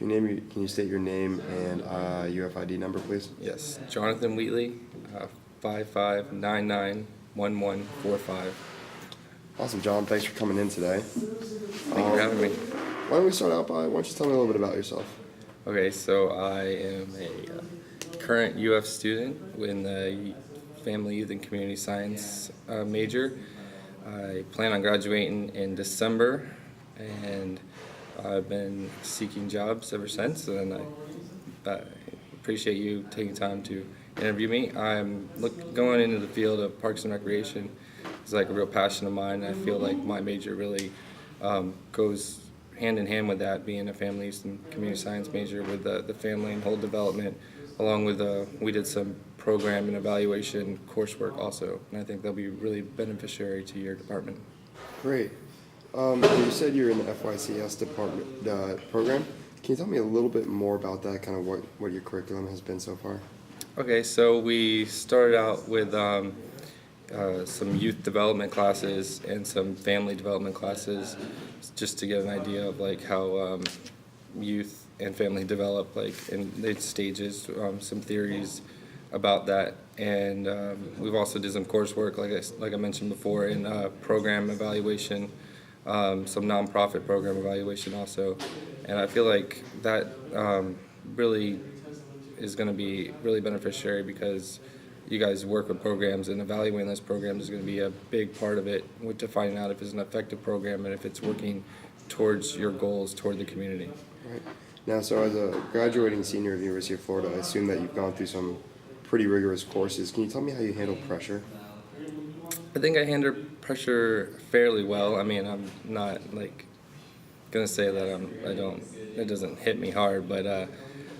Can you state your name and UFID number, please? Yes, Jonathan Wheatley, 55991145. Awesome, John. Thanks for coming in today. Thank you for having me. Why don't we start out by, why don't you tell me a little bit about yourself? Okay, so I am a current UF student in the Family, Youth, and Community Science major. I plan on graduating in December, and I've been seeking jobs ever since, and I appreciate you taking time to interview me. I'm going into the field of Parks and Recreation. It's like a real passion of mine. I feel like my major really goes hand in hand with that, being a family youth and community science major with the family and whole development, along with we did some program and evaluation coursework also, and I think they'll be really beneficiary to your department. Great. You said you're in the FYCS department program. Can you tell me a little bit more about that, kind of what your curriculum has been so far? Okay, so we started out with some youth development classes and some family development classes, just to get an idea of like how youth and family develop, like in its stages, some theories about that, and we've also did some coursework, like I mentioned before, in program evaluation, some nonprofit program evaluation also, and I feel like that really is going to be really beneficiary because you guys work with programs, and evaluating those programs is going to be a big part of it, to finding out if it's an effective program and if it's working towards your goals toward the community. Right. Now, so as a graduating senior at the University of Florida, I assume that you've gone through some pretty rigorous courses. Can you tell me how you handle pressure? I think I handle pressure fairly well. I mean, I'm not like gonna say that it doesn't hit me hard, but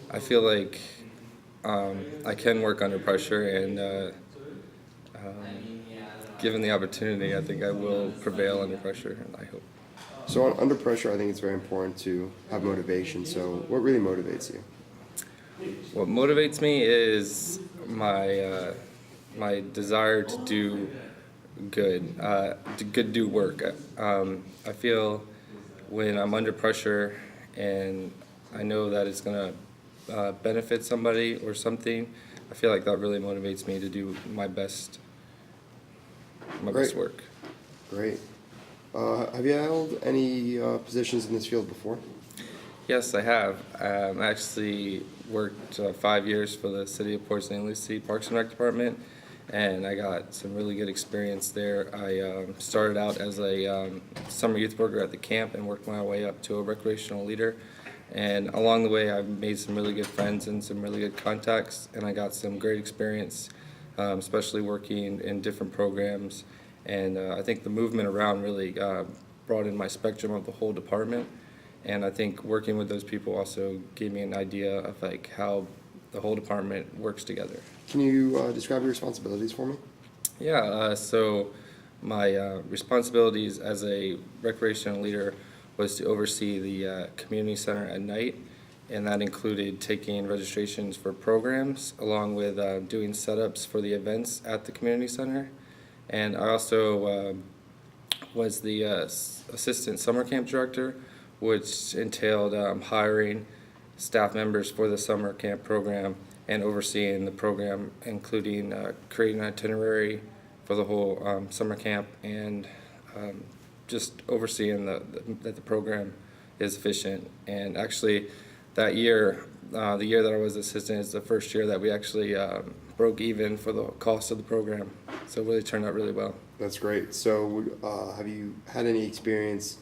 I feel like I can work under pressure, and given the opportunity, I think I will prevail under pressure, and I hope. So under pressure, I think it's very important to have motivation. So what really motivates you? What motivates me is my desire to do good, do work. I feel when I'm under pressure and I know that it's gonna benefit somebody or something, I feel like that really motivates me to do my best work. Great. Have you held any positions in this field before? Yes, I have. I actually worked 5 years for the City of Port St. Lucie Parks and Rec Department, and I got some really good experience there. I started out as a summer youth worker at the camp and worked my way up to a recreational leader. And along the way, I've made some really good friends and some really good contacts, and I got some great experience, especially working in different programs. And I think the movement around really broadened my spectrum of the whole department. And I think working with those people also gave me an idea of like how the whole department works together. Can you describe your responsibilities for me? Yeah, so my responsibilities as a recreational leader was to oversee the community center at night, and that included taking registrations for programs along with doing setups for the events at the community center. And I also was the assistant summer camp director, which entailed hiring staff members for the summer camp program and overseeing the program, including creating an itinerary for the whole summer camp, and just overseeing that the program is efficient. And actually that year, the year that I was assistant, is the first year that we actually broke even for the cost of the program. So it really turned out really well. That's great. So have you had any experience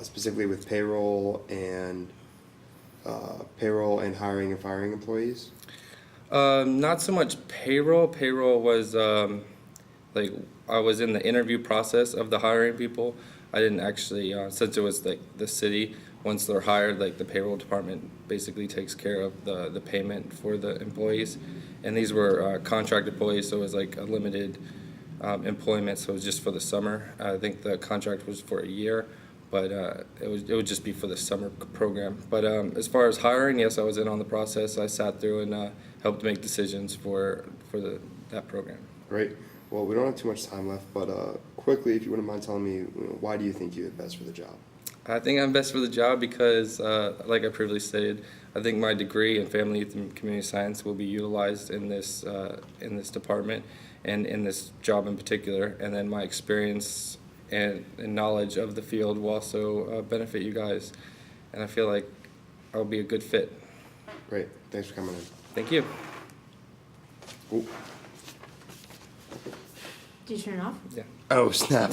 specifically with payroll and hiring and firing employees? Not so much payroll. Payroll was like I was in the interview process of the hiring people. I didn't actually, since it was like the city, once they're hired, like the payroll department basically takes care of the payment for the employees. And these were contract employees, so it was like a limited employment, so it was just for the summer. I think the contract was for a year, but it would just be for the summer program. But as far as hiring, yes, I was in on the process. I sat through and helped make decisions for that program. Great. Well, we don't have too much time left, but quickly, if you wouldn't mind telling me, why do you think you're the best for the job? I think I'm best for the job because, like I previously stated, I think my degree in family, youth, and community science will be utilized in this department and in this job in particular. And then my experience and knowledge of the field will also benefit you guys. And I feel like I'll be a good fit. Great, thanks for coming in. Thank you. Ooh. Did you turn it off? Yeah. Oh, snap.